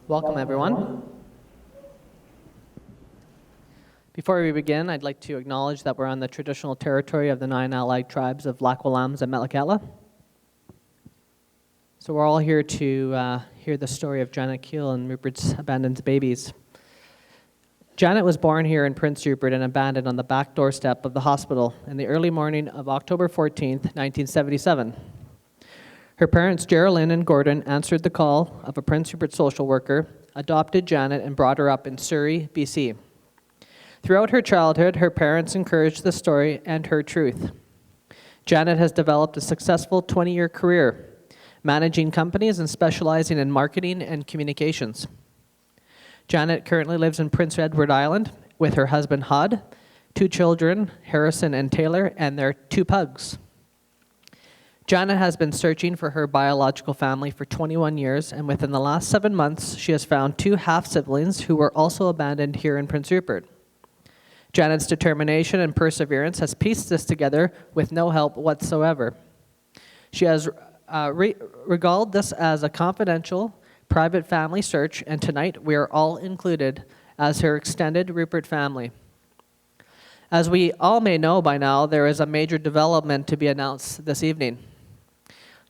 Welcome, everyone. Before we begin, I'd like to acknowledge that we're on the traditional territory of the 9 allied tribes of Lakwalams and Metlakatla. So we're all here to hear the story of Janet Keall and Rupert's abandoned babies. Janet was born here in Prince Rupert and abandoned on the back doorstep of the hospital in the early morning of October 14th, 1977. Her parents, Geraldine and Gordon, answered the call of a Prince Rupert social worker, adopted Janet, and brought her up in Surrey, BC. Throughout her childhood, her parents encouraged the story and her truth. Janet has developed a successful 20-year career, managing companies and specializing in marketing and communications. Janet currently lives in Prince Edward Island with her husband, Hod, 2 children, Harrison and Taylor, and their 2 pugs. Janet has been searching for her biological family for 21 years, and within the last 7 months, she has found 2 half-siblings who were also abandoned here in Prince Rupert. Janet's determination and perseverance has pieced this together with no help whatsoever. She has regaled this as a confidential, private family search, and tonight we are all included as her extended Rupert family. As we all may know by now, there is a major development to be announced this evening.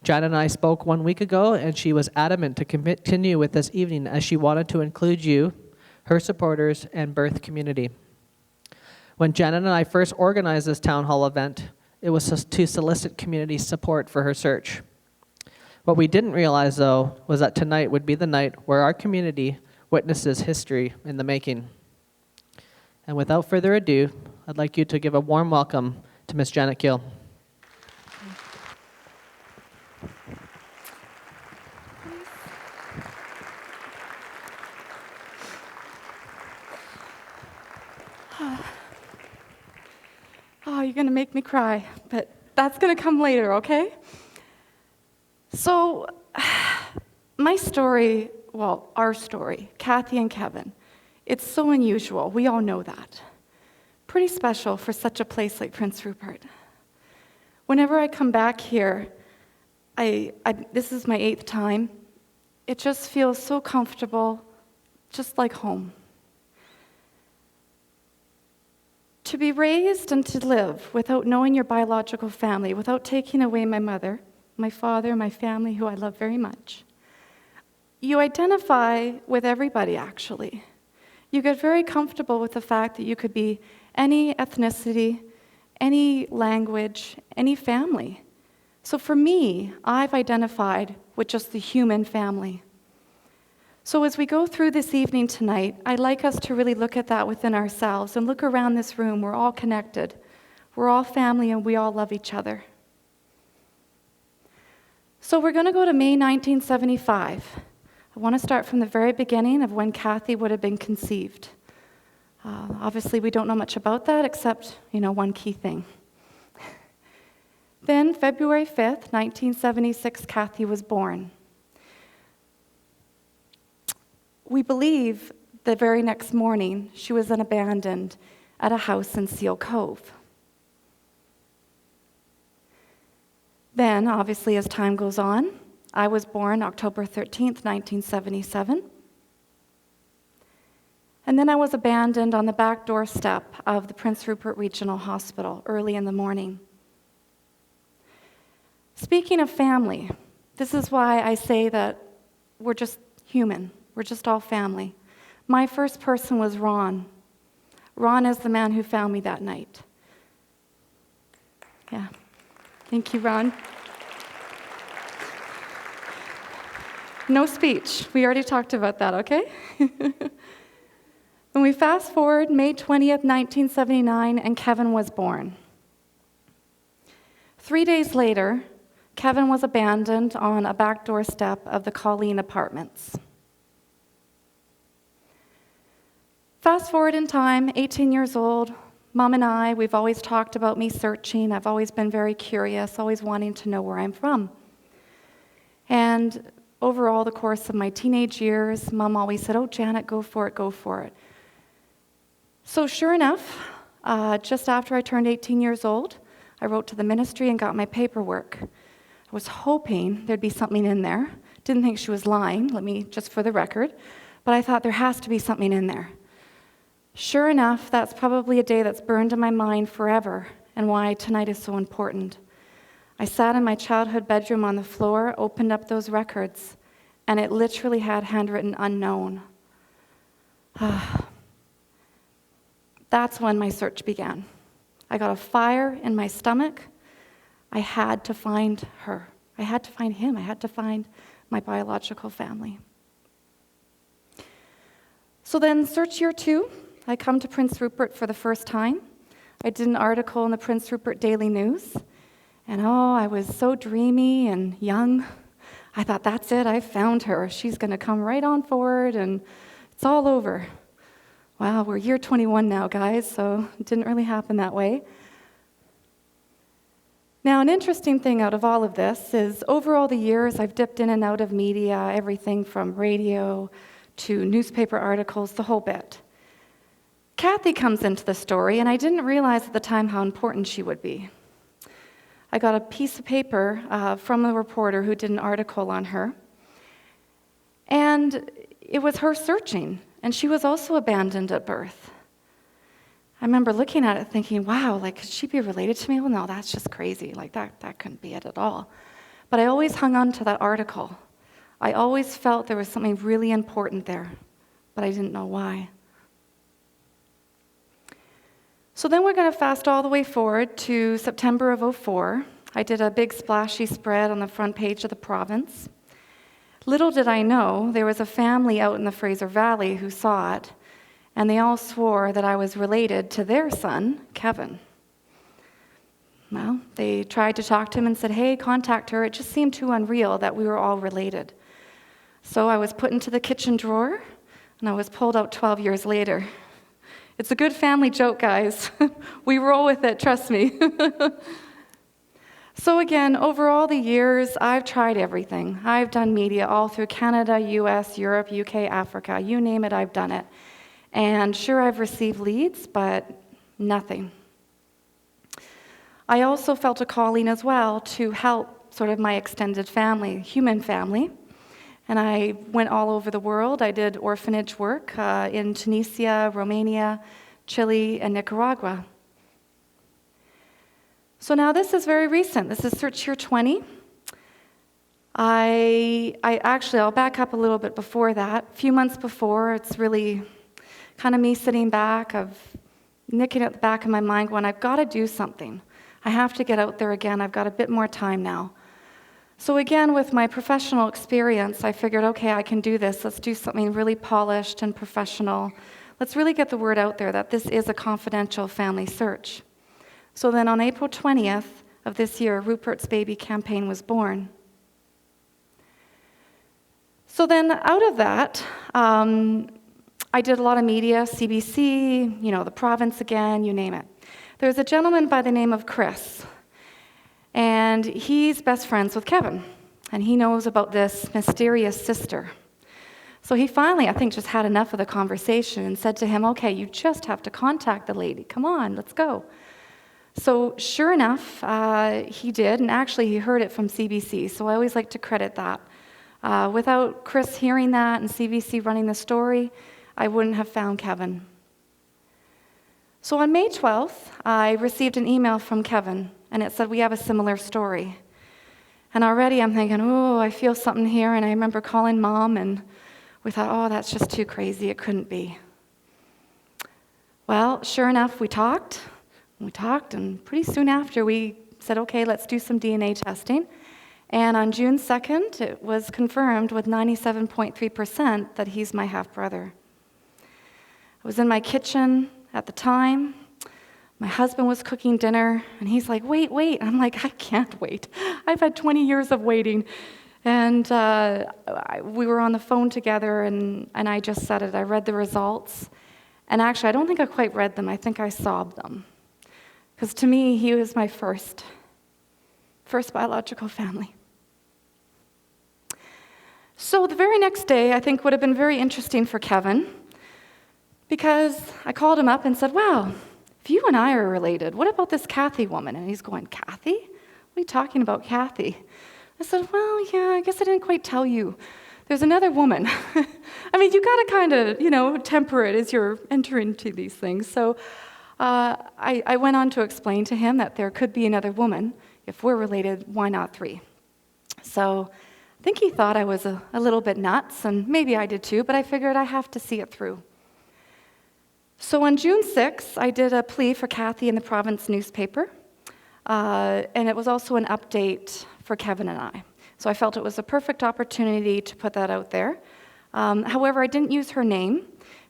Janet and I spoke 1 week ago, and she was adamant to continue with this evening as she wanted to include you, her supporters, and birth community. When Janet and I first organized this town hall event, it was to solicit community support for her search. What we didn't realize, though, was that tonight would be the night where our community witnesses history in the making. And without further ado, I'd like you to give a warm welcome to Miss Janet Keall. Oh, you're going to make me cry, but that's going to come later, okay? So, my story, well, our story, Kathy and Kevin, it's so unusual. We all know that. Pretty special for such a place like Prince Rupert. Whenever I come back here, this is my 8th time, it just feels so comfortable, just like home. To be raised and to live without knowing your biological family, without taking away my mother, my father, my family, who I love very much, you identify with everybody, actually. You get very comfortable with the fact that you could be any ethnicity, any language, any family. So for me, I've identified with just the human family. So as we go through this evening tonight, I'd like us to really look at that within ourselves and look around this room. We're all connected. We're all family and we all love each other. So we're going to go to May 1975. I want to start from the very beginning of when Kathy would have been conceived. Obviously, we don't know much about that except, one key thing. Then, February 5th, 1976, Kathy was born. We believe the very next morning she was then abandoned at a house in Seal Cove. Then, obviously, as time goes on, I was born October 13th, 1977. And then I was abandoned on the back doorstep of the Prince Rupert Regional Hospital early in the morning. Speaking of family, this is why I say that we're just human. We're just all family. My first person was Ron. Ron is the man who found me that night. Yeah. Thank you, Ron. No speech. We already talked about that, okay? When we fast forward, May 20th, 1979, and Kevin was born. 3 days later, Kevin was abandoned on a back doorstep of the Colleen Apartments. Fast forward in time, 18 years old, Mom and I, we've always talked about me searching. I've always been very curious, always wanting to know where I'm from. And over all the course of my teenage years, Mom always said, "Oh, Janet, go for it, go for it." So sure enough, just after I turned 18 years old, I wrote to the ministry and got my paperwork. I was hoping there'd be something in there. Didn't think she was lying, just for the record. But I thought there has to be something in there. Sure enough, that's probably a day that's burned in my mind forever, and why tonight is so important. I sat in my childhood bedroom on the floor, opened up those records, and it literally had handwritten unknown. That's when my search began. I got a fire in my stomach. I had to find her. I had to find him. I had to find my biological family. So then, search year 2, I come to Prince Rupert for the first time. I did an article in the Prince Rupert Daily News, and I was so dreamy and young. I thought, that's it, I found her. She's going to come right on forward, and it's all over. Wow, we're year 21 now, guys, so it didn't really happen that way. Now, an interesting thing out of all of this is over all the years, I've dipped in and out of media, everything from radio to newspaper articles, the whole bit. Kathy comes into the story, and I didn't realize at the time how important she would be. I got a piece of paper from a reporter who did an article on her, and it was her searching, and she was also abandoned at birth. I remember looking at it thinking, wow, like, could she be related to me? Well, no, that's just crazy. Like, that couldn't be it at all. But I always hung on to that article. I always felt there was something really important there, but I didn't know why. So then we're going to fast all the way forward to September of 2004. I did a big splashy spread on the front page of the province. Little did I know, there was a family out in the Fraser Valley who saw it, and they all swore that I was related to their son, Kevin. Well, they tried to talk to him and said, hey, contact her. It just seemed too unreal that we were all related. So I was put into the kitchen drawer, and I was pulled out 12 years later. It's a good family joke, guys. We roll with it, trust me. So again, over all the years, I've tried everything. I've done media all through Canada, US, Europe, UK, Africa. You name it, I've done it. And sure, I've received leads, but nothing. I also felt a calling as well to help sort of my extended family, human family. And I went all over the world. I did orphanage work in Tunisia, Romania, Chile, and Nicaragua. So now this is very recent. This is search year 20. I'll back up a little bit before that. A few months before, it's really kind of me sitting back, nicking at the back of my mind going, I've got to do something. I have to get out there again. I've got a bit more time now. So again, with my professional experience, I figured, okay, I can do this. Let's do something really polished and professional. Let's really get the word out there that this is a confidential family search. So then on April 20th of this year, Rupert's Baby campaign was born. So then out of that, I did a lot of media, CBC, the province again, you name it. There's a gentleman by the name of Chris, and he's best friends with Kevin, and he knows about this mysterious sister. So he finally, I think, just had enough of the conversation and said to him, okay, you just have to contact the lady. Come on, let's go. So sure enough, he did, and actually he heard it from CBC, so I always like to credit that. Without Chris hearing that and CBC running the story, I wouldn't have found Kevin. So on May 12th, I received an email from Kevin, and it said, we have a similar story. And already I'm thinking, I feel something here, and I remember calling Mom, and we thought, that's just too crazy, it couldn't be. Well, sure enough, we talked, and pretty soon after we said, okay, let's do some DNA testing. And on June 2nd, it was confirmed with 97.3% that he's my half-brother. I was in my kitchen at the time. My husband was cooking dinner, and he's like, wait. I'm like, I can't wait. I've had 20 years of waiting. And we were on the phone together, and I just said it. I read the results. And actually, I don't think I quite read them. I think I sobbed them. Because to me, he was my first biological family. So the very next day, I think would have been very interesting for Kevin, because I called him up and said, wow, if you and I are related, what about this Kathy woman? And he's going, Kathy? What are you talking about, Kathy? I said, well, yeah, I guess I didn't quite tell you. there's another woman. I mean, you got to kind of, temper it as you're entering into these things. So I went on to explain to him that there could be another woman. If we're related, why not 3? So I think he thought I was a little bit nuts, and maybe I did too, but I figured I have to see it through. So on June 6th, I did a plea for Kathy in the province newspaper, and it was also an update for Kevin and I. So I felt it was a perfect opportunity to put that out there. However, I didn't use her name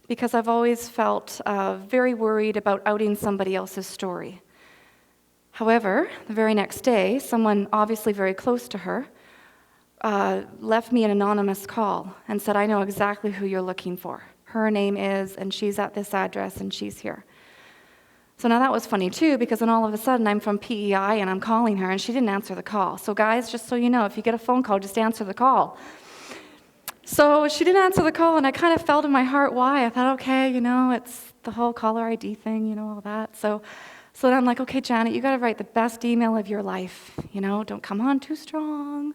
because I've always felt very worried about outing somebody else's story. However, the very next day, someone obviously very close to her left me an anonymous call and said, I know exactly who you're looking for. Her name is, and she's at this address, and she's here. So now that was funny too, because then all of a sudden I'm from PEI and I'm calling her and she didn't answer the call. So guys, just so you know, if you get a phone call, just answer the call. So she didn't answer the call, and I kind of felt in my heart why. I thought, okay, it's the whole caller ID thing, all that. So then I'm like, okay, Janet, you got to write the best email of your life. Don't come on too strong,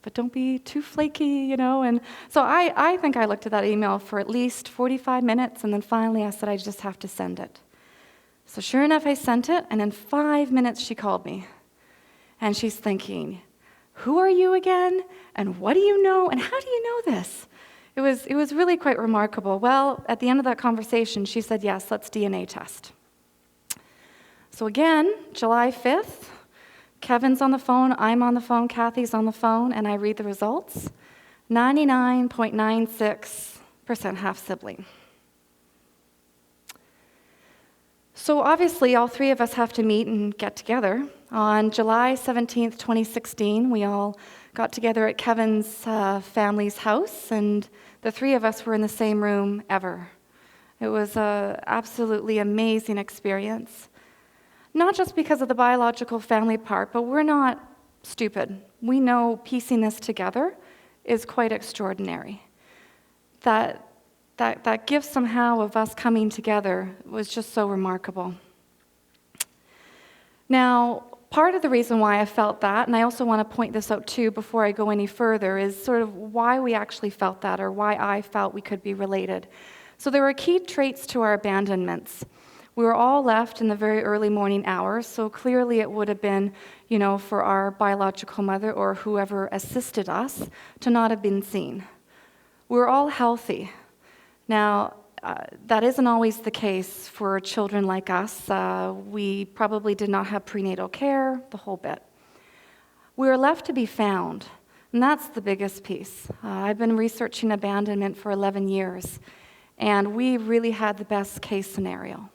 but don't be too flaky, And so I think I looked at that email for at least 45 minutes, and then finally I said, I just have to send it. So sure enough, I sent it, and in 5 minutes she called me. And she's thinking, who are you again? And what do you know? And how do you know this? It was really quite remarkable. Well, at the end of that conversation, she said, yes, let's DNA test. So again, July 5th, Kevin's on the phone, I'm on the phone, Kathy's on the phone, and I read the results. 99.96% half-sibling. So obviously, all 3 of us have to meet and get together. On July 17th, 2016, we all got together at Kevin's family's house, and the 3 of us were in the same room ever. It was an absolutely amazing experience. Not just because of the biological family part, but we're not stupid. We know piecing this together is quite extraordinary. That gift somehow of us coming together was just so remarkable. Now, part of the reason why I felt that, and I also want to point this out too before I go any further, is sort of why we actually felt that, or why I felt we could be related. So there were key traits to our abandonments. We were all left in the very early morning hours, so clearly it would have been, for our biological mother or whoever assisted us to not have been seen. We were all healthy. Now, that isn't always the case for children like us. We probably did not have prenatal care, the whole bit. We were left to be found, and that's the biggest piece. I've been researching abandonment for 11 years, and we really had the best case scenario.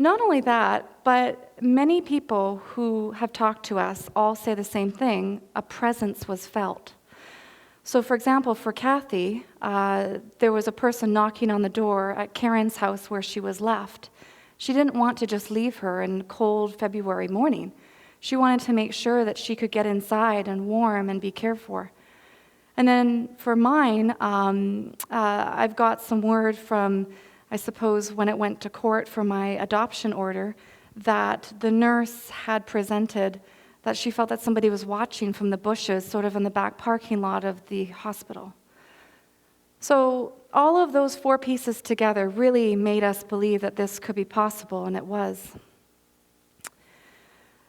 Not only that, but many people who have talked to us all say the same thing: a presence was felt. So for example, for Kathy, there was a person knocking on the door at Karen's house where she was left. She didn't want to just leave her in cold February morning. She wanted to make sure that she could get inside and warm and be cared for. And then for mine, I've got some word from, I suppose, when it went to court for my adoption order, that the nurse had presented that she felt that somebody was watching from the bushes, sort of in the back parking lot of the hospital. So all of those 4 pieces together really made us believe that this could be possible, and it was.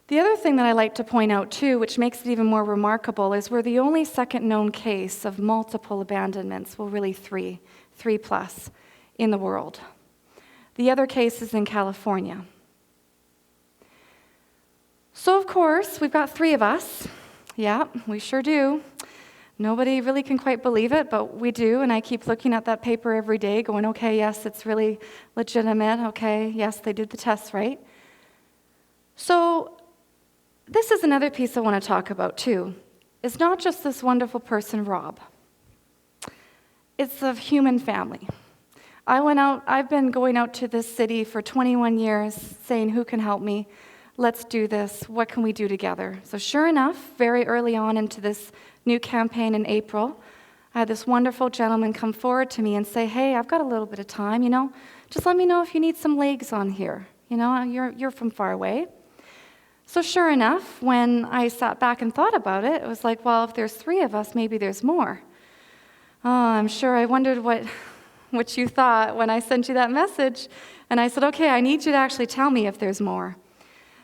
The other thing that I like to point out too, which makes it even more remarkable, is we're the only second known case of multiple abandonments, well really 3 plus, in the world. The other case is in California. So of course, we've got 3 of us. Yeah, we sure do. Nobody really can quite believe it, but we do, and I keep looking at that paper every day going, okay, yes, it's really legitimate. Okay, yes, they did the tests right. So this is another piece I want to talk about too. It's not just this wonderful person, Rob. It's the human family. I've been going out to this city for 21 years saying, who can help me? Let's do this. What can we do together? So sure enough, very early on into this new campaign in April, I had this wonderful gentleman come forward to me and say, hey, I've got a little bit of time, just let me know if you need some legs on here. You're from far away. So sure enough, when I sat back and thought about it, it was like, well, if there's 3 of us, maybe there's more. Oh, I'm sure I wondered what you thought when I sent you that message. And I said, okay, I need you to actually tell me if there's more.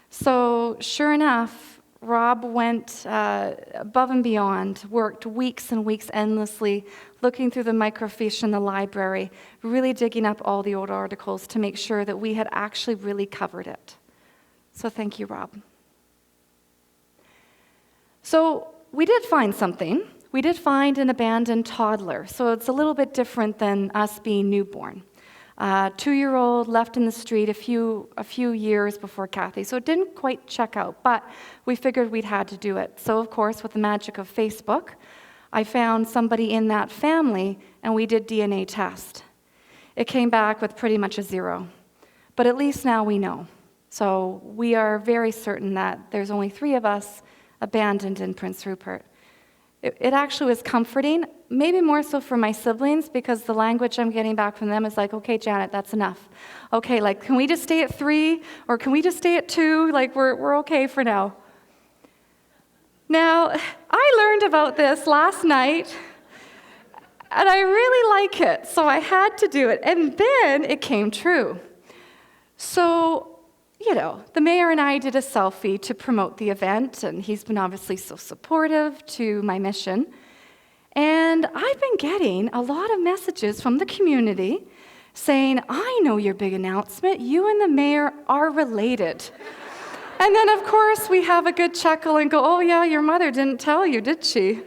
So sure enough, Rob went above and beyond, worked weeks and weeks endlessly, looking through the microfiche in the library, really digging up all the old articles to make sure that we had actually really covered it. So thank you, Rob. So we did find something. We did find an abandoned toddler, so it's a little bit different than us being newborn. 2-year-old left in the street a few years before Kathy, so it didn't quite check out, but we figured we'd had to do it. So of course, with the magic of Facebook, I found somebody in that family, and we did DNA test. It came back with pretty much a 0, but at least now we know. So we are very certain that there's only 3 of us abandoned in Prince Rupert. It actually was comforting, maybe more so for my siblings, because the language I'm getting back from them is like, okay, Janet, that's enough. Okay, like, can we just stay at 3, or can we just stay at 2? Like, we're okay for now. Now, I learned about this last night, and I really like it, so I had to do it, and then it came true. So, the mayor and I did a selfie to promote the event, and he's been obviously so supportive to my mission. And I've been getting a lot of messages from the community saying, I know your big announcement. You and the mayor are related. And then, of course, we have a good chuckle and go, oh, yeah, your mother didn't tell you, did she?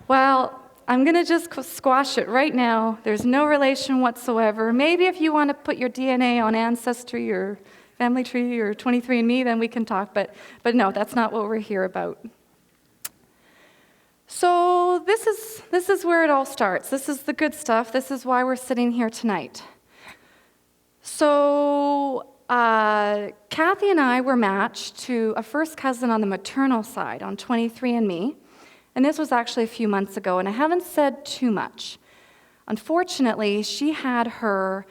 Well, I'm going to just squash it right now. There's no relation whatsoever. Maybe if you want to put your DNA on Ancestry or Family Tree or 23andMe, then we can talk, but no, that's not what we're here about. So this is where it all starts. This is the good stuff. This is why we're sitting here tonight. So Kathy and I were matched to a first cousin on the maternal side on 23andMe, and this was actually a few months ago, and I haven't said too much. Unfortunately, she had her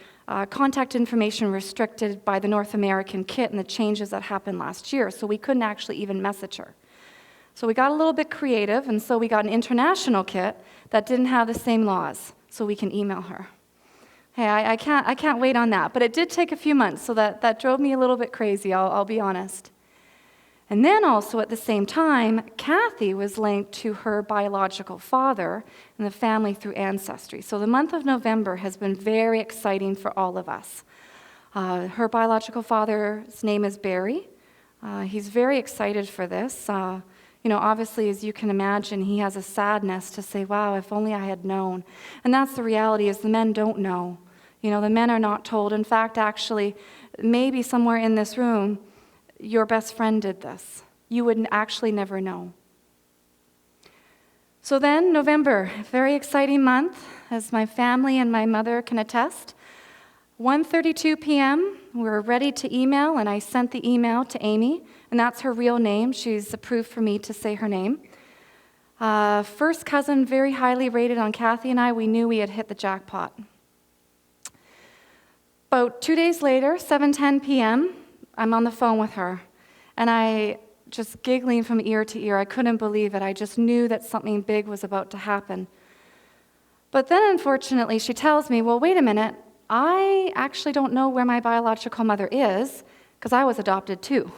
contact information restricted by the North American kit and the changes that happened last year, so we couldn't actually even message her. So we got a little bit creative, and so we got an international kit that didn't have the same laws, so we can email her. Hey, I can't wait on that, but it did take a few months, so that drove me a little bit crazy, I'll be honest. And then also at the same time, Kathy was linked to her biological father and the family through Ancestry. So the month of November has been very exciting for all of us. Her biological father's name is Barry. He's very excited for this. Obviously, as you can imagine, he has a sadness to say, wow, if only I had known. And that's the reality, is the men don't know. The men are not told. In fact, actually, maybe somewhere in this room, your best friend did this. You would actually never know. So then, November, a very exciting month, as my family and my mother can attest. 1:32 p.m., we were ready to email, and I sent the email to Amy, and that's her real name. She's approved for me to say her name. First cousin, very highly rated on Kathy and I. We knew we had hit the jackpot. About 2 days later, 7:10 p.m., I'm on the phone with her, and I just giggling from ear to ear. I couldn't believe it. I just knew that something big was about to happen. But then, unfortunately, she tells me, well, wait a minute. I actually don't know where my biological mother is, because I was adopted too.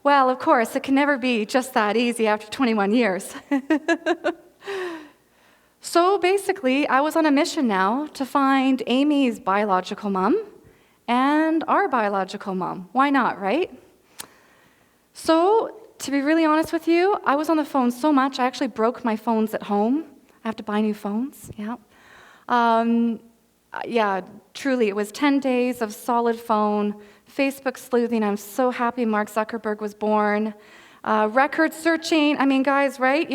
Well, of course, it can never be just that easy after 21 years. So basically, I was on a mission now to find Amy's biological mom and our biological mom. Why not, right? So, to be really honest with you, I was on the phone so much, I actually broke my phones at home. I have to buy new phones, yeah. Truly, it was 10 days of solid phone, Facebook sleuthing. I'm so happy Mark Zuckerberg was born. Record searching, guys, right,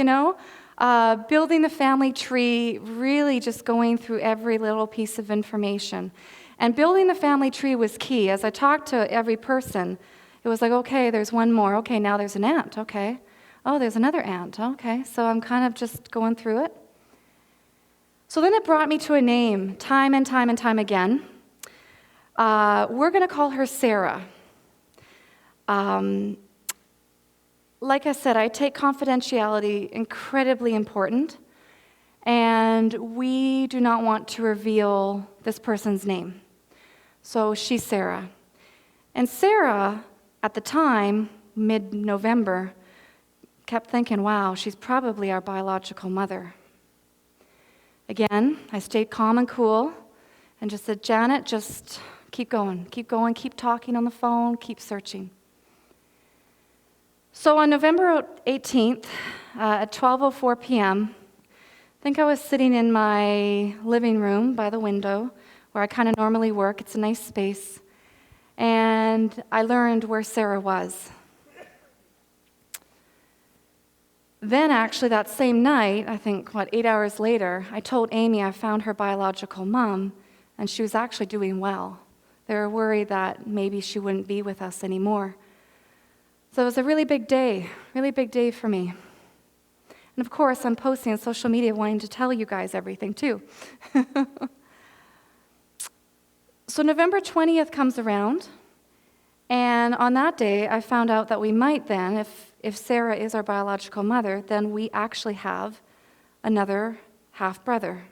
building the family tree, really just going through every little piece of information. And building the family tree was key. As I talked to every person, it was like, okay, there's one more. Okay, now there's an aunt. Okay. Oh, there's another aunt. Okay. So I'm kind of just going through it. So then it brought me to a name, time and time and time again. We're going to call her Sarah. Like I said, I take confidentiality incredibly important. and we do not want to reveal this person's name. So she's Sarah. And Sarah, at the time, mid-November, kept thinking, wow, she's probably our biological mother. Again, I stayed calm and cool and just said, Janet, just keep going, keep talking on the phone, keep searching. So on November 18th, at 12:04 p.m., I think I was sitting in my living room by the window where I kind of normally work. It's a nice space. And I learned where Sarah was. Then actually that same night, I think, 8 hours later, I told Amy I found her biological mom, and she was actually doing well. They were worried that maybe she wouldn't be with us anymore. So it was a really big day for me. And of course, I'm posting on social media wanting to tell you guys everything too. So November 20th comes around, and on that day, I found out that we might then, if Sarah is our biological mother, then we actually have another half-brother.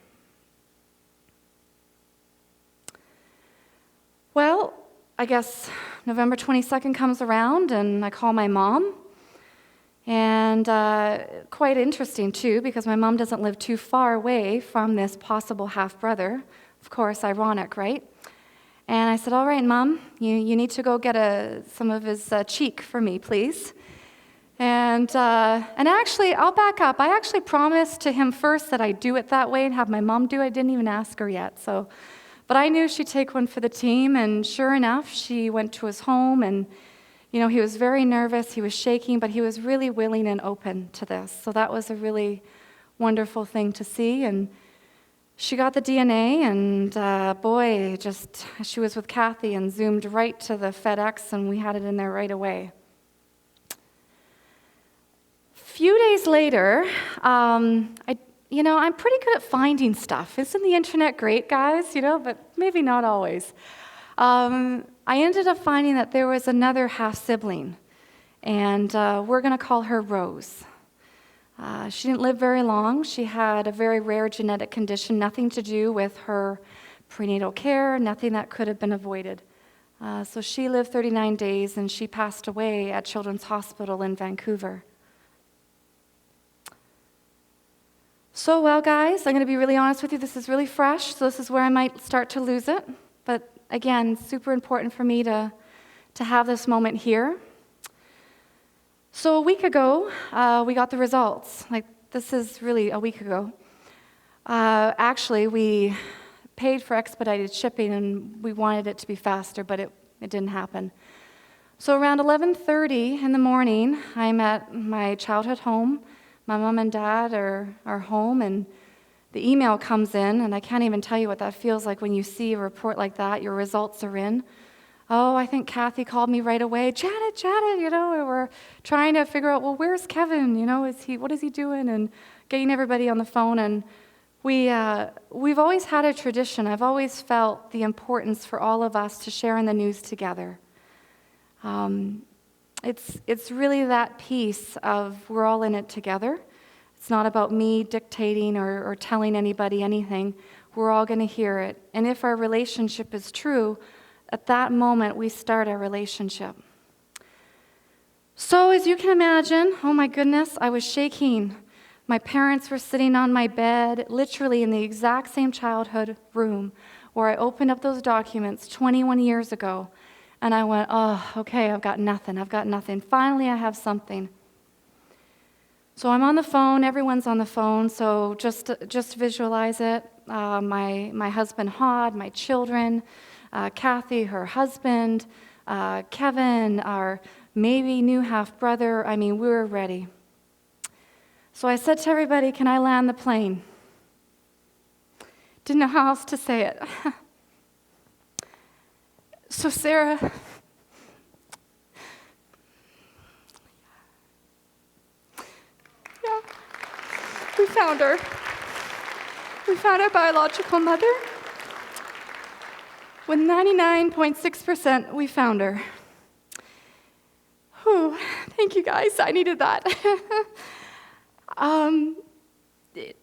Well, I guess November 22nd comes around, and I call my mom. And quite interesting, too, because my mom doesn't live too far away from this possible half-brother. Of course, ironic, right? And I said, all right, Mom, you need to go get some of his cheek for me, please. And actually, I'll back up. I actually promised to him first that I'd do it that way and have my mom do it. I didn't even ask her yet. But I knew she'd take one for the team, and sure enough, she went to his home, and he was very nervous, he was shaking, but he was really willing and open to this. So that was a really wonderful thing to see. And she got the DNA, and she was with Kathy and zoomed right to the FedEx, and we had it in there right away. A few days later, I'm pretty good at finding stuff. Isn't the internet great, guys? But maybe not always. I ended up finding that there was another half-sibling, and we're going to call her Rose. She didn't live very long. She had a very rare genetic condition, nothing to do with her prenatal care, nothing that could have been avoided. So she lived 39 days, and she passed away at Children's Hospital in Vancouver. So, well, guys, I'm going to be really honest with you. This is really fresh, so this is where I might start to lose it. But again, super important for me to have this moment here. So a week ago, we got the results. This is really a week ago. Actually, we paid for expedited shipping, and we wanted it to be faster, but it didn't happen. So around 11:30 in the morning, I'm at my childhood home. My mom and dad are home, and the email comes in, and I can't even tell you what that feels like when you see a report like that. Your results are in. Oh, I think Kathy called me right away. Janet, we're trying to figure out, well, where's Kevin? What is he doing? And getting everybody on the phone. And we've always had a tradition. I've always felt the importance for all of us to share in the news together. It's really that piece of we're all in it together. It's not about me dictating or telling anybody anything. We're all going to hear it. And if our relationship is true, at that moment, we start our relationship. So as you can imagine, oh my goodness, I was shaking. My parents were sitting on my bed, literally in the exact same childhood room where I opened up those documents 21 years ago. And I went, oh, okay, I've got nothing. Finally, I have something. So I'm on the phone, everyone's on the phone, so just visualize it. My husband, Hod, my children, Kathy, her husband, Kevin, our maybe new half-brother. We were ready. So I said to everybody, can I land the plane? Didn't know how else to say it. So Sarah, we found her. We found our biological mother. With 99.6%, we found her. Whew, thank you guys, I needed that.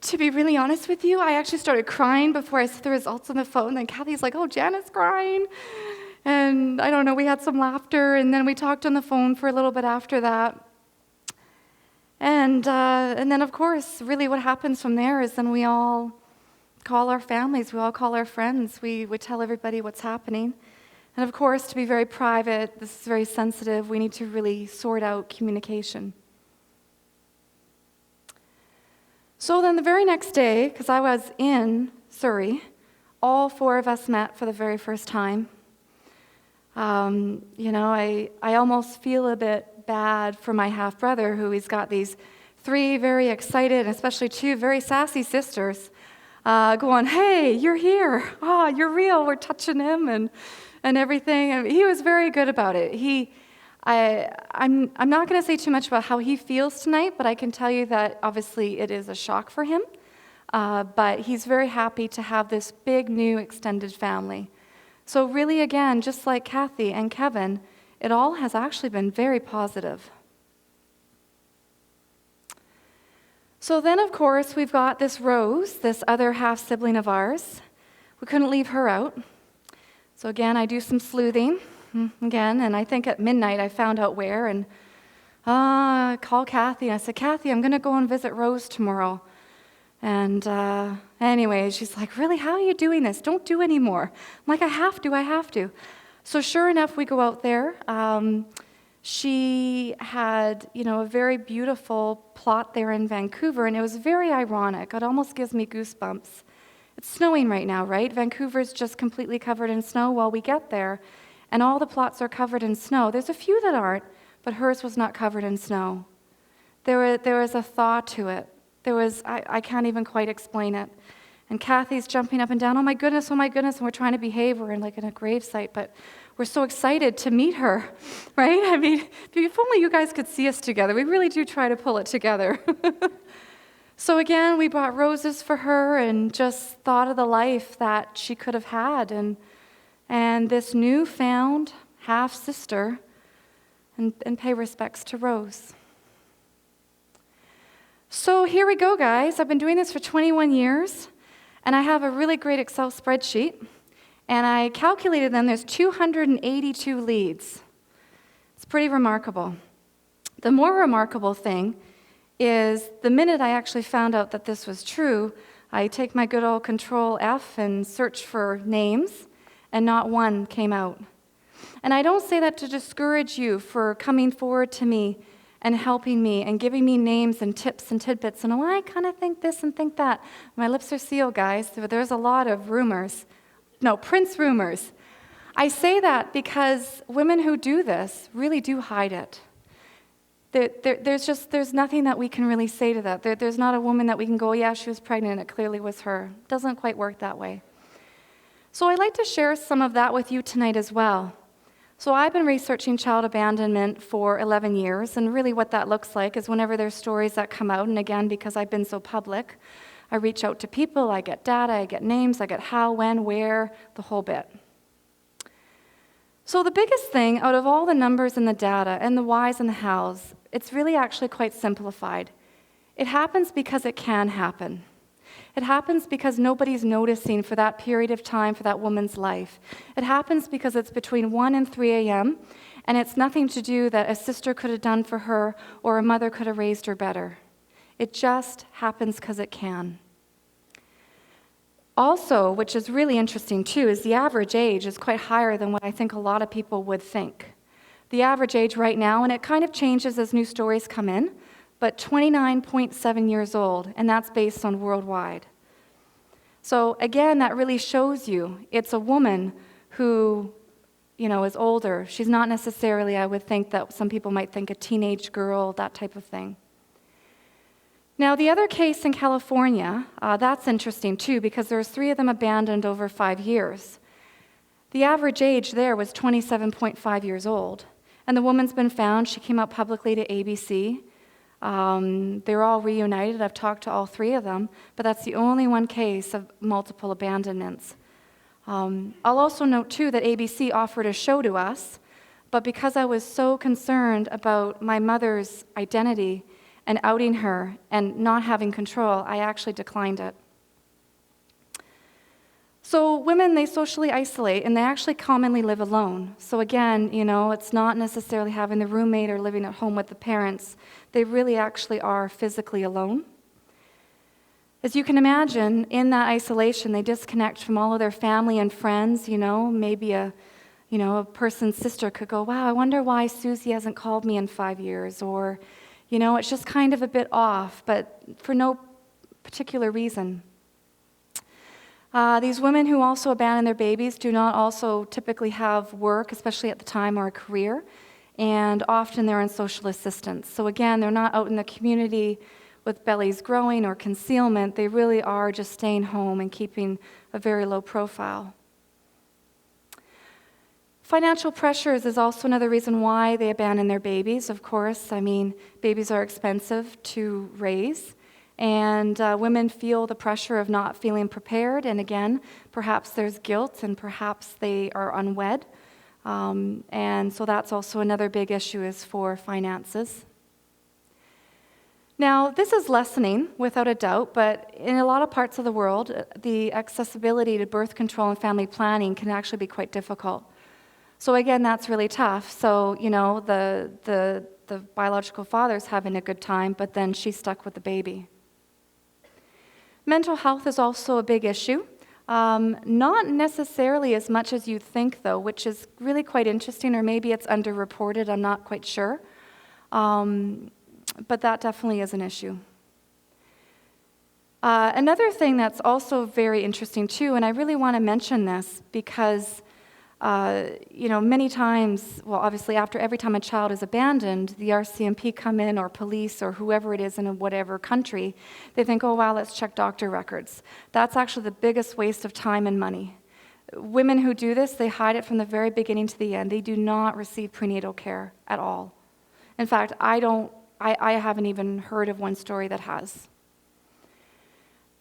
To be really honest with you, I actually started crying before I saw the results on the phone. Then Kathy's like, oh, Janet's crying. And I don't know, we had some laughter, and then we talked on the phone for a little bit after that. And then, of course, really what happens from there is then we all call our families, we all call our friends, we would tell everybody what's happening. And of course, to be very private, this is very sensitive, we need to really sort out communication. So then the very next day, because I was in Surrey, all four of us met for the very first time. I almost feel a bit bad for my half-brother, who he's got these three very excited, and especially two very sassy sisters, going, hey, you're here. Oh, you're real. We're touching him and everything. And he was very good about it. I'm not going to say too much about how he feels tonight, but I can tell you that obviously it is a shock for him. But he's very happy to have this big new extended family. So really, again, just like Kathy and Kevin, it all has actually been very positive. So then, of course, we've got this Rose, this other half-sibling of ours. We couldn't leave her out. So again, I do some sleuthing. Again, and I think at midnight I found out where, and I called Kathy, and I said, Kathy, I'm going to go and visit Rose tomorrow. And anyway, she's like, really, how are you doing this? Don't do any more. I'm like, I have to. So sure enough, we go out there. She had, a very beautiful plot there in Vancouver, and it was very ironic. It almost gives me goosebumps. It's snowing right now, right? Vancouver's just completely covered in snow while we get there. And all the plots are covered in snow. There's a few that aren't, but hers was not covered in snow. There was a thaw to it. I can't even quite explain it. And Kathy's jumping up and down, oh my goodness, and we're trying to behave. We're in a gravesite, but we're so excited to meet her, right? I mean, if only you guys could see us together. We really do try to pull it together. So again, we brought roses for her and just thought of the life that she could have had, and this newfound half-sister, and pay respects to Rose. So here we go, guys. I've been doing this for 21 years, and I have a really great Excel spreadsheet, and I calculated them. There's 282 leads. It's pretty remarkable. The more remarkable thing is the minute I actually found out that this was true, I take my good old Control F and search for names, and not one came out. And I don't say that to discourage you for coming forward to me and helping me and giving me names and tips and tidbits. And I kind of think this and think that. My lips are sealed, guys. There's a lot of rumors. No, Prince rumors. I say that because women who do this really do hide it. There's nothing that we can really say to that. There's not a woman that we can go, yeah, she was pregnant, it clearly was her. It doesn't quite work that way. So I'd like to share some of that with you tonight as well. So I've been researching child abandonment for 11 years, and really what that looks like is whenever there's stories that come out, and again, because I've been so public, I reach out to people, I get data, I get names, I get how, when, where, the whole bit. So the biggest thing out of all the numbers and the data and the whys and the hows, it's really actually quite simplified. It happens because it can happen. It happens because nobody's noticing for that period of time for that woman's life. It happens because it's between 1 and 3 a.m., and it's nothing to do that a sister could have done for her or a mother could have raised her better. It just happens because it can. Also, which is really interesting too, is the average age is quite higher than what I think a lot of people would think. The average age right now, and it kind of changes as new stories come in, but 29.7 years old, and that's based on worldwide. So again, that really shows you it's a woman who, is older. She's not necessarily, I would think that some people might think a teenage girl, that type of thing. Now, the other case in California, that's interesting too, because there's 3 of them abandoned over 5 years. The average age there was 27.5 years old, and the woman's been found. She came out publicly to ABC. They're all reunited. I've talked to all 3 of them, but that's the only one case of multiple abandonments. I'll also note, too, that ABC offered a show to us, but because I was so concerned about my mother's identity and outing her and not having control, I actually declined it. So women, they socially isolate, and they actually commonly live alone. So again, it's not necessarily having the roommate or living at home with the parents. They really actually are physically alone. As you can imagine, in that isolation, they disconnect from all of their family and friends. Maybe a person's sister could go, wow, I wonder why Susie hasn't called me in 5 years. Or, it's just kind of a bit off, but for no particular reason. These women who also abandon their babies do not also typically have work, especially at the time, or a career, and often they're on social assistance. So again, they're not out in the community with bellies growing or concealment. They really are just staying home and keeping a very low profile. Financial pressures is also another reason why they abandon their babies, of course. Babies are expensive to raise. And women feel the pressure of not feeling prepared. And again, perhaps there's guilt and perhaps they are unwed. And so that's also another big issue is for finances. Now, this is lessening without a doubt, but in a lot of parts of the world, the accessibility to birth control and family planning can actually be quite difficult. So again, that's really tough. So, the biological father's having a good time, but then she's stuck with the baby. Mental health is also a big issue. Not necessarily as much as you'd think, though, which is really quite interesting, or maybe it's underreported, I'm not quite sure. But that definitely is an issue. Another thing that's also very interesting, too, and I really want to mention this because many times, well, obviously every time a child is abandoned, the RCMP come in, or police, or whoever it is in whatever country, they think, oh, wow, let's check doctor records. That's actually the biggest waste of time and money. Women who do this, they hide it from the very beginning to the end. They do not receive prenatal care at all. In fact, I haven't even heard of one story that has.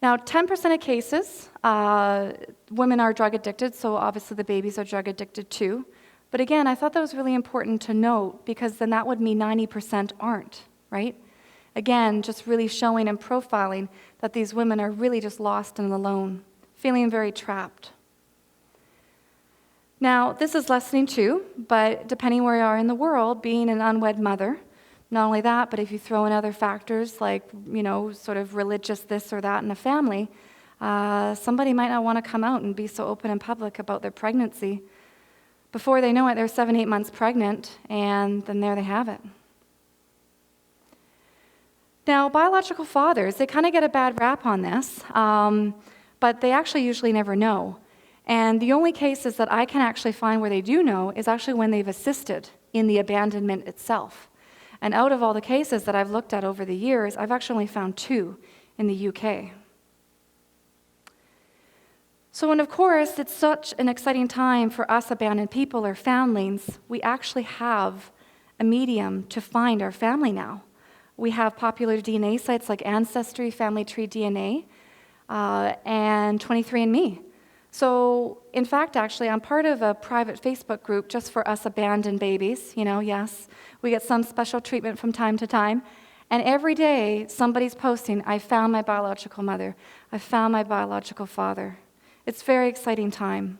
Now, 10% of cases, women are drug addicted, so obviously the babies are drug addicted too. But again, I thought that was really important to note because then that would mean 90% aren't, right? Again, just really showing and profiling that these women are really just lost and alone, feeling very trapped. Now, this is lessening too, but depending where you are in the world, being an unwed mother, not only that, but if you throw in other factors like, sort of religious this or that in a family, somebody might not want to come out and be so open and public about their pregnancy. Before they know it, they're 7-8 months pregnant, and then there they have it. Now, biological fathers, they kind of get a bad rap on this, but they actually usually never know. And the only cases that I can actually find where they do know is actually when they've assisted in the abandonment itself. And out of all the cases that I've looked at over the years, I've actually only found 2 in the UK. So, and of course, it's such an exciting time for us abandoned people or foundlings. We actually have a medium to find our family now. We have popular DNA sites like Ancestry, Family Tree DNA, and 23andMe. So, in fact, actually, I'm part of a private Facebook group just for us abandoned babies. Yes, we get some special treatment from time to time. And every day, somebody's posting, I found my biological mother. I found my biological father. It's a very exciting time.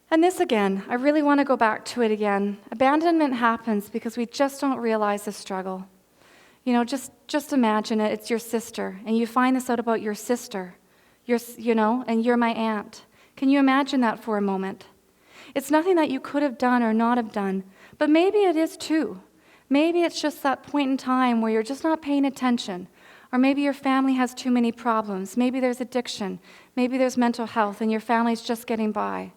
And this again, I really want to go back to it again. Abandonment happens because we just don't realize the struggle. Just imagine it. It's your sister, and you find this out about your sister, and you're my aunt. Can you imagine that for a moment? It's nothing that you could have done or not have done, but maybe it is too. Maybe it's just that point in time where you're just not paying attention, or maybe your family has too many problems. Maybe there's addiction. Maybe there's mental health, and your family's just getting by.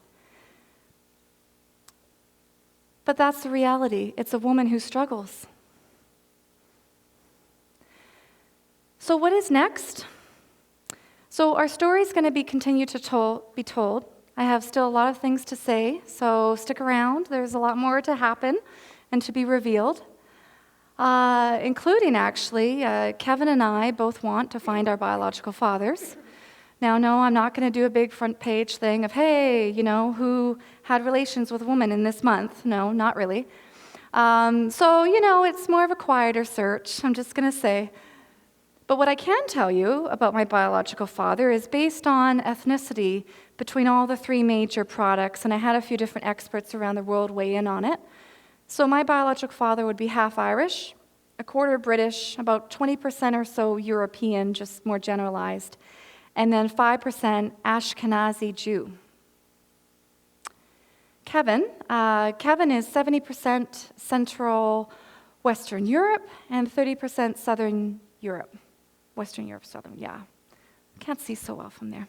But that's the reality. It's a woman who struggles. So what is next? So our story is going to be continued to be told. I have still a lot of things to say, so stick around. There's a lot more to happen and to be revealed, including actually Kevin and I both want to find our biological fathers. Now, no, I'm not going to do a big front page thing of, hey, who had relations with a woman in this month. No, not really. So, it's more of a quieter search, I'm just going to say. But what I can tell you about my biological father is based on ethnicity between all the three major products, and I had a few different experts around the world weigh in on it. So my biological father would be half Irish, a quarter British, about 20% or so European, just more generalized, and then 5% Ashkenazi Jew. Kevin is 70% Central Western Europe and 30% Southern Europe. Western Europe, Southern, yeah. Can't see so well from there.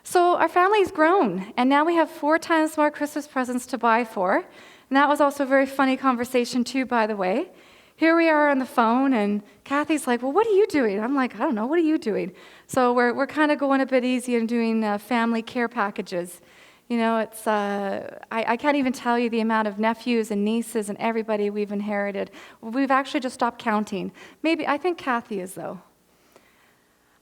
So our family's grown, and now we have 4 times more Christmas presents to buy for. And that was also a very funny conversation too, by the way. Here we are on the phone, and Kathy's like, well, what are you doing? I'm like, I don't know, what are you doing? So we're kind of going a bit easy and doing family care packages. It's I can't even tell you the amount of nephews and nieces and everybody we've inherited. We've actually just stopped counting. I think Kathy is, though.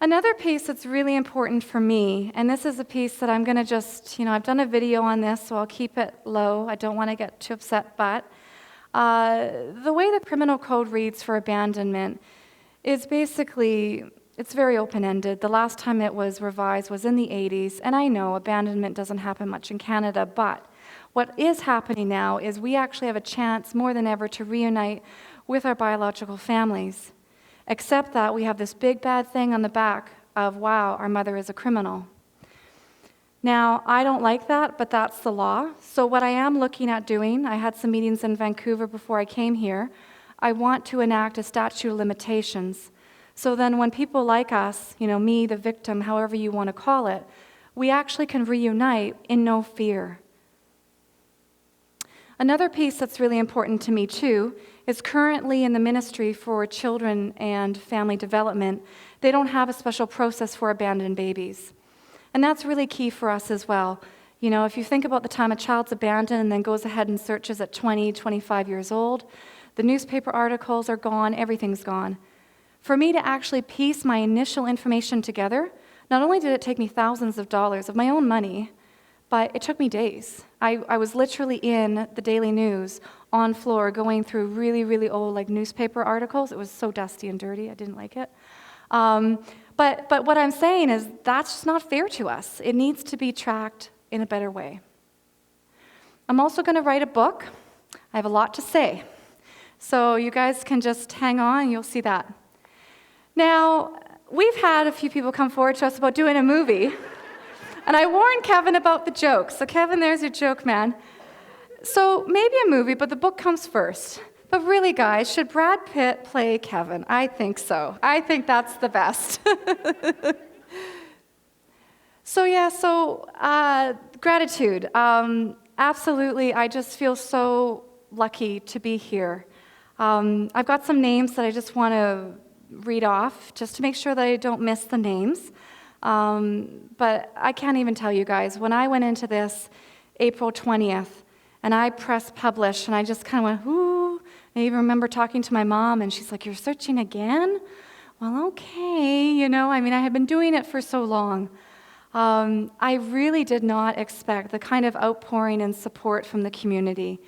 Another piece that's really important for me, and this is a piece that I'm going to just, I've done a video on this, so I'll keep it low. I don't want to get too upset, but the way the criminal code reads for abandonment is basically, it's very open-ended. The last time it was revised was in the 80s, and I know abandonment doesn't happen much in Canada, but what is happening now is we actually have a chance more than ever to reunite with our biological families, except that we have this big bad thing on the back of, wow, our mother is a criminal. Now, I don't like that, but that's the law. So what I am looking at doing, I had some meetings in Vancouver before I came here, I want to enact a statute of limitations. So then when people like us, me, the victim, however you want to call it, we actually can reunite in no fear. Another piece that's really important to me too is currently in the Ministry for Children and Family Development, they don't have a special process for abandoned babies. And that's really key for us as well. If you think about the time a child's abandoned and then goes ahead and searches at 20, 25 years old, the newspaper articles are gone, everything's gone. For me to actually piece my initial information together, not only did it take me thousands of dollars of my own money, but it took me days. I was literally in the Daily News on floor going through really, really old newspaper articles. It was so dusty and dirty, I didn't like it. But what I'm saying is that's just not fair to us. It needs to be tracked in a better way. I'm also going to write a book. I have a lot to say. So you guys can just hang on and you'll see that. Now, we've had a few people come forward to us about doing a movie. And I warned Kevin about the joke. So Kevin, there's your joke, man. So maybe a movie, but the book comes first. But really, guys, should Brad Pitt play Kevin? I think so. I think that's the best. So gratitude. Absolutely, I just feel so lucky to be here. I've got some names that I just want to read off, just to make sure that I don't miss the names. But I can't even tell you guys, when I went into this April 20th, and I pressed publish, and I just kind of went, ooh. I even remember talking to my mom, and she's like, you're searching again? Well, okay, I had been doing it for so long. I really did not expect the kind of outpouring and support from the community.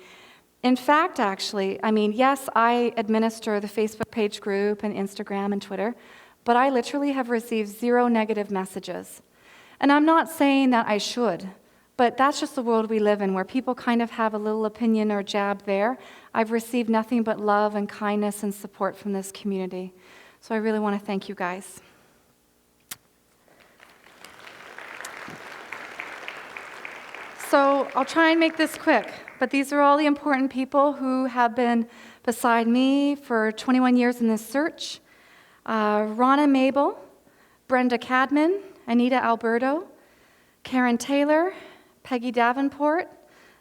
In fact, actually, yes, I administer the Facebook page group and Instagram and Twitter, but I literally have received 0 negative messages. And I'm not saying that I should, but that's just the world we live in, where people kind of have a little opinion or jab there. I've received nothing but love and kindness and support from this community. So I really want to thank you guys. So I'll try and make this quick, but these are all the important people who have been beside me for 21 years in this search. Ronna Mabel, Brenda Cadman, Anita Alberto, Karen Taylor, Peggy Davenport,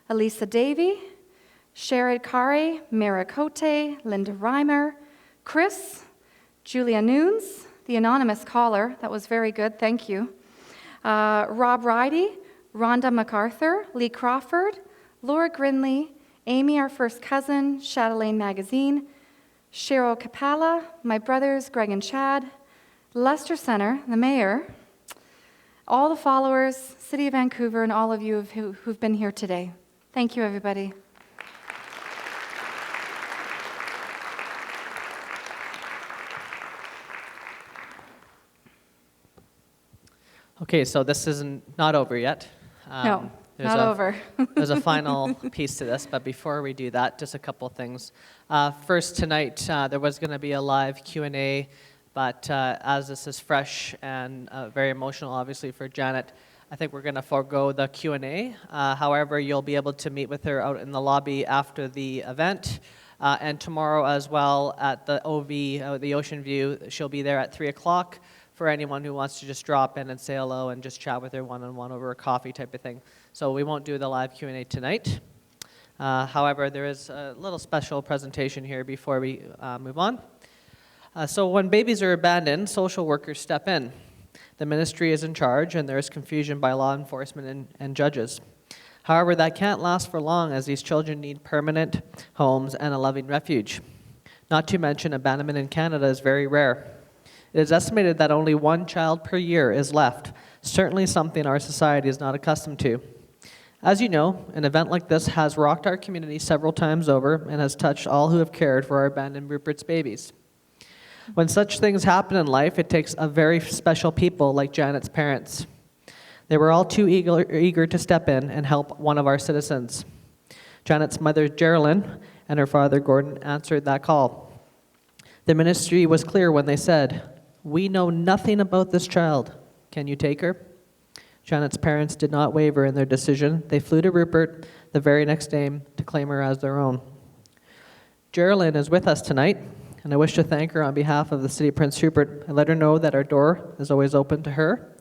Elisa Davey, Sherrod Kare, Mara Cote, Linda Reimer, Chris, Julia Nunes, the anonymous caller, that was very good, thank you. Rob Ridey, Rhonda MacArthur, Lee Crawford, Laura Grinley, Amy, our first cousin, Chatelaine Magazine, Cheryl Capella, my brothers, Greg and Chad, Lester Center, the mayor, all the followers, City of Vancouver, and all of you who've been here today. Thank you, everybody. Okay, so this isn't not over yet. No, There's not a- over. There's a final piece to this, but before we do that, just a couple things. First, tonight there was going to be a live Q&A, but as this is fresh and very emotional, obviously, for Janet, I think we're going to forego the Q&A. However, you'll be able to meet with her out in the lobby after the event. And tomorrow as well at the OV, the Ocean View, she'll be there at 3 o'clock for anyone who wants to just drop in and say hello and just chat with her one-on-one over a coffee type of thing. So we won't do the live Q&A tonight. However, there is a little special presentation here before we move on. So when babies are abandoned, social workers step in. The ministry is in charge, and there is confusion by law enforcement and judges. However, that can't last for long, as these children need permanent homes and a loving refuge. Not to mention, abandonment in Canada is very rare. It is estimated that only one child per year is left, certainly something our society is not accustomed to. As you know, an event like this has rocked our community several times over and has touched all who have cared for our abandoned Rupert's babies. When such things happen in life, it takes a very special people like Janet's parents. They were all too eager to step in and help one of our citizens. Janet's mother, Geraldine, and her father, Gordon, answered that call. The ministry was clear when they said, "We know nothing about this child. Can you take her?" Janet's parents did not waver in their decision. They flew to Rupert the very next day to claim her as their own. Geraldine is with us tonight, and I wish to thank her on behalf of the City of Prince Rupert and let her know that our door is always open to her.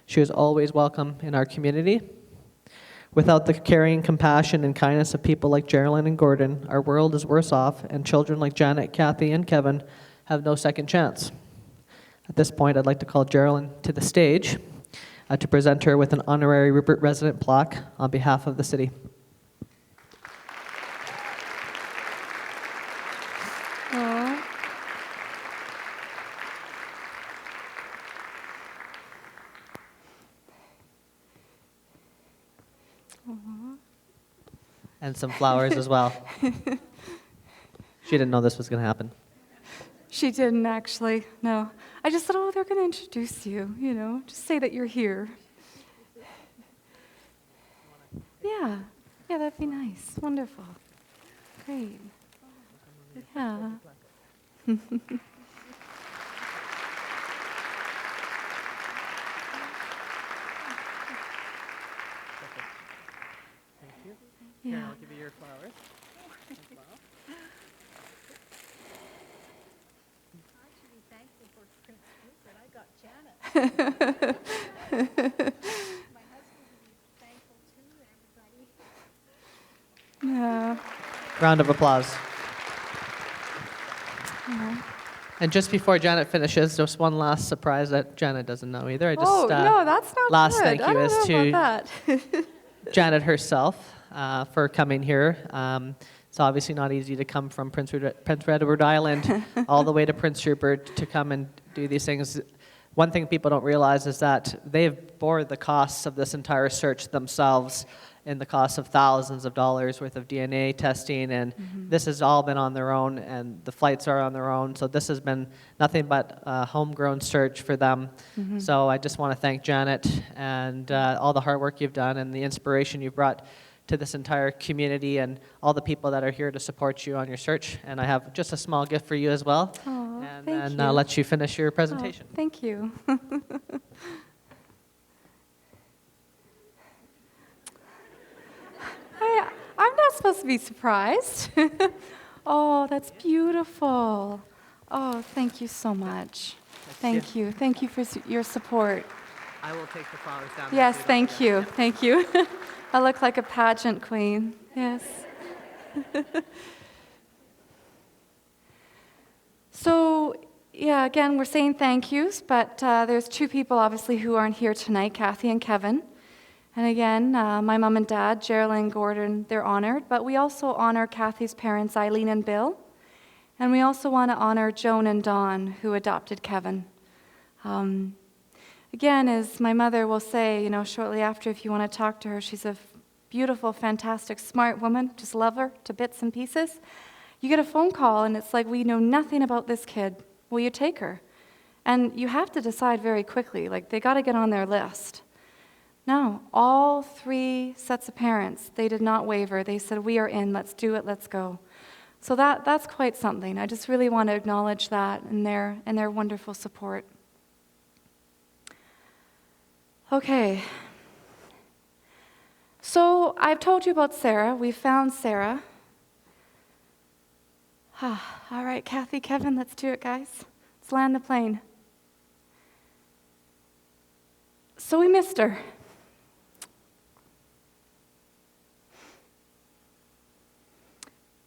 She is always welcome in our community. Without the caring, compassion, and kindness of people like Geraldine and Gordon, our world is worse off, and children like Janet, Kathy, and Kevin have no second chance. At this point, I'd like to call Geraldine to the stage to present her with an honorary Rupert resident plaque on behalf of the city. Aw. And some flowers as well. She didn't know this was going to happen. She didn't actually, no. I just thought, oh, they're going to introduce you, just say that you're here. Yeah, that'd be nice. Wonderful. Great. Yeah. Here, Yeah. I'll give you your flowers. Actually thankful for Prince Rupert. I got Janet. My husband would be thankful too, and everybody. Yeah. Round of applause. Aw. And just before Janet finishes, just one last surprise that Janet doesn't know either. I just, Oh, no, that's not last good. thank you I don't is know to about that. Janet herself for coming here. It's obviously not easy to come from Prince Edward Island all the way to Prince Rupert to come and do these things. One thing people don't realize is that they've bore the costs of this entire search themselves in the cost of thousands of dollars worth of DNA testing, and this has all been on their own, and the flights are on their own, so this has been nothing but a homegrown search for them. So I just want to thank Janet and all the hard work you've done and the inspiration you've brought to this entire community and all the people that are here to support you on your search. And I have just a small gift for you as well, Aw, and thank then you. I'll let you finish your Oh, presentation. thank you. I'm not supposed to be surprised. Oh, that's beautiful. Oh, thank you so much. Thank you. Thank you for your support. I will take the flowers down. Yes, thank you. Thank you. I look like a pageant queen. Yes. So, yeah, again, we're saying thank yous, but there's two people, obviously, who aren't here tonight, Kathy and Kevin. And again, my mom and dad, Geraldine and Gordon, they're honored, but we also honor Kathy's parents, Eileen and Bill. And we also want to honor Joan and Dawn, who adopted Kevin. Again, as my mother will say, shortly after, if you want to talk to her, she's a beautiful, fantastic, smart woman. Just love her to bits and pieces. You get a phone call, and it's like, we know nothing about this kid. Will you take her? And you have to decide very quickly, like they got to get on their list. No, all 3 sets of parents, they did not waver. They said, we are in, let's do it, let's go. So that's quite something. I just really want to acknowledge that and their wonderful support. Okay. So I've told you about Sarah. We found Sarah. All right, Kathy, Kevin, let's do it, guys. Let's land the plane. So we missed her.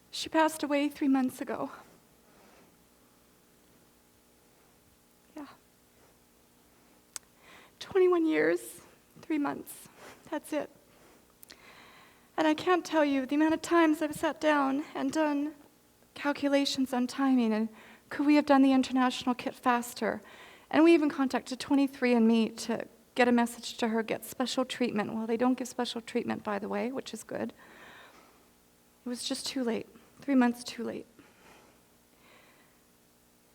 She passed away 3 months ago. Yeah. 21 years, 3 months. That's it. And I can't tell you the amount of times I've sat down and done calculations on timing and could we have done the international kit faster? And we even contacted 23andMe to get a message to her, get special treatment. Well, they don't give special treatment, by the way, which is good. It was just too late. 3 months too late.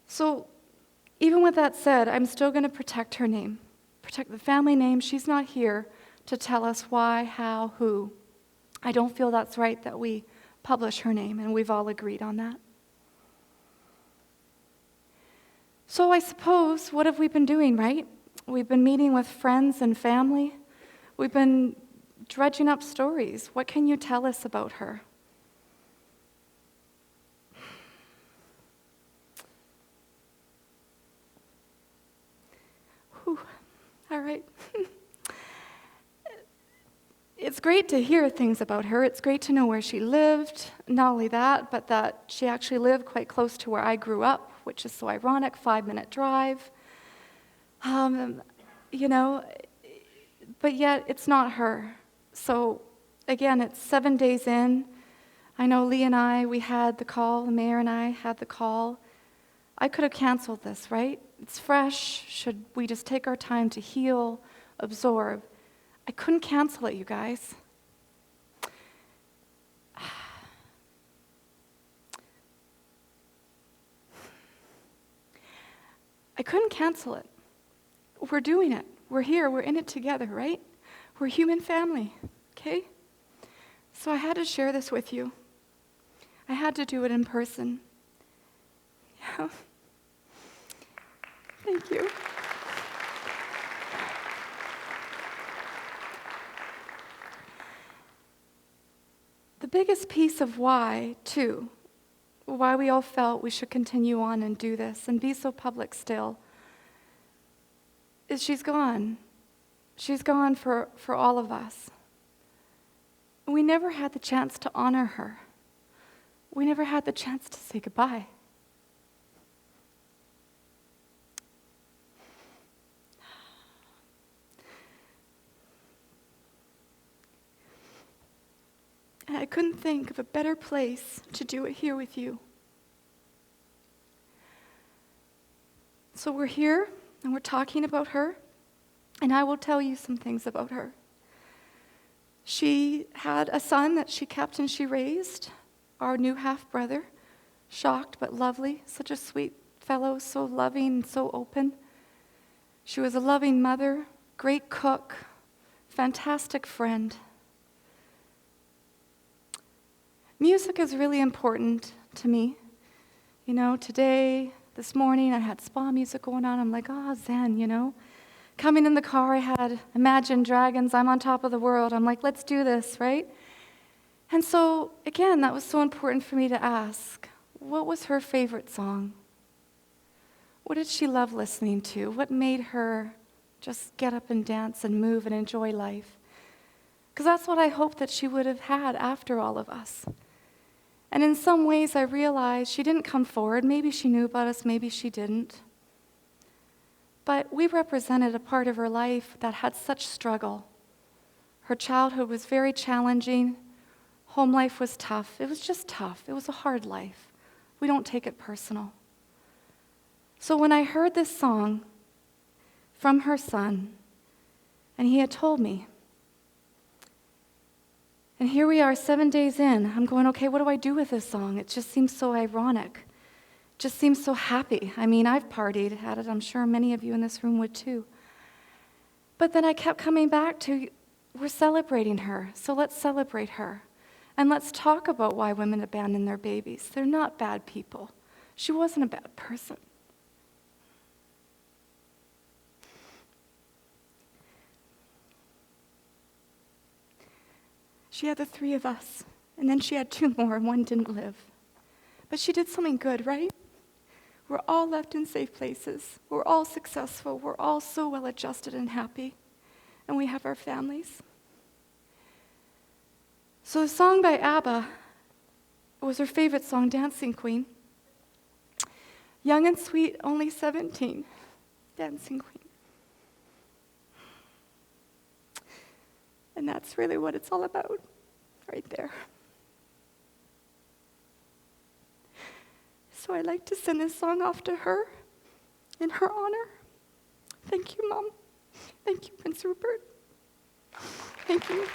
So even with that said, I'm still going to protect her name, protect the family name. She's not here to tell us why, how, who. I don't feel that's right that we publish her name, and we've all agreed on that. So I suppose, what have we been doing, right? We've been meeting with friends and family. We've been dredging up stories. What can you tell us about her? Whew. All right. It's great to hear things about her. It's great to know where she lived. Not only that, but that she actually lived quite close to where I grew up, which is so ironic, 5-minute drive. You know, but yet it's not her. So again, it's 7 days in. I know Lee and I, we had the call, the mayor and I had the call. I could have canceled this, right? It's fresh. Should we just take our time to heal, absorb? I couldn't cancel it, you guys. I couldn't cancel it. We're doing it. We're here. We're in it together, right? We're a human family, okay? So I had to share this with you. I had to do it in person. Yeah. Thank you. The biggest piece of why, too, why we all felt we should continue on and do this and be so public still, is she's gone. She's gone for all of us. We never had the chance to honor her. We never had the chance to say goodbye. And I couldn't think of a better place to do it here with you. So we're here, and we're talking about her, and I will tell you some things about her. She had a son that she kept and she raised, our new half-brother, shocked but lovely, such a sweet fellow, so loving and so open. She was a loving mother, great cook, fantastic friend. Music is really important to me. You know, today, this morning, I had spa music going on. I'm like, zen, you know. Coming in the car, I had Imagine Dragons, I'm on top of the world. I'm like, let's do this, right? And so, again, that was so important for me to ask, what was her favorite song? What did she love listening to? What made her just get up and dance and move and enjoy life? Because that's what I hoped that she would have had after all of us. And in some ways, I realized she didn't come forward. Maybe she knew about us, maybe she didn't. But we represented a part of her life that had such struggle. Her childhood was very challenging. Home life was tough. It was just tough. It was a hard life. We don't take it personal. So when I heard this song from her son, and he had told me, and here we are 7 days in, I'm going, okay, what do I do with this song? It just seems so ironic. just seems so happy. I mean, I've partied at it. I'm sure many of you in this room would too. But then I kept coming back to, we're celebrating her, so let's celebrate her. And let's talk about why women abandon their babies. They're not bad people. She wasn't a bad person. She had the 3 of us, and then she had 2 more, and 1 didn't live. But she did something good, right? We're all left in safe places. We're all successful. We're all so well adjusted and happy. And we have our families. So the song by ABBA was her favorite song, Dancing Queen. Young and sweet, only 17, Dancing Queen. And that's really what it's all about, right there. So I'd like to send this song off to her in her honor. Thank you, Mom. Thank you, Prince Rupert. Thank you.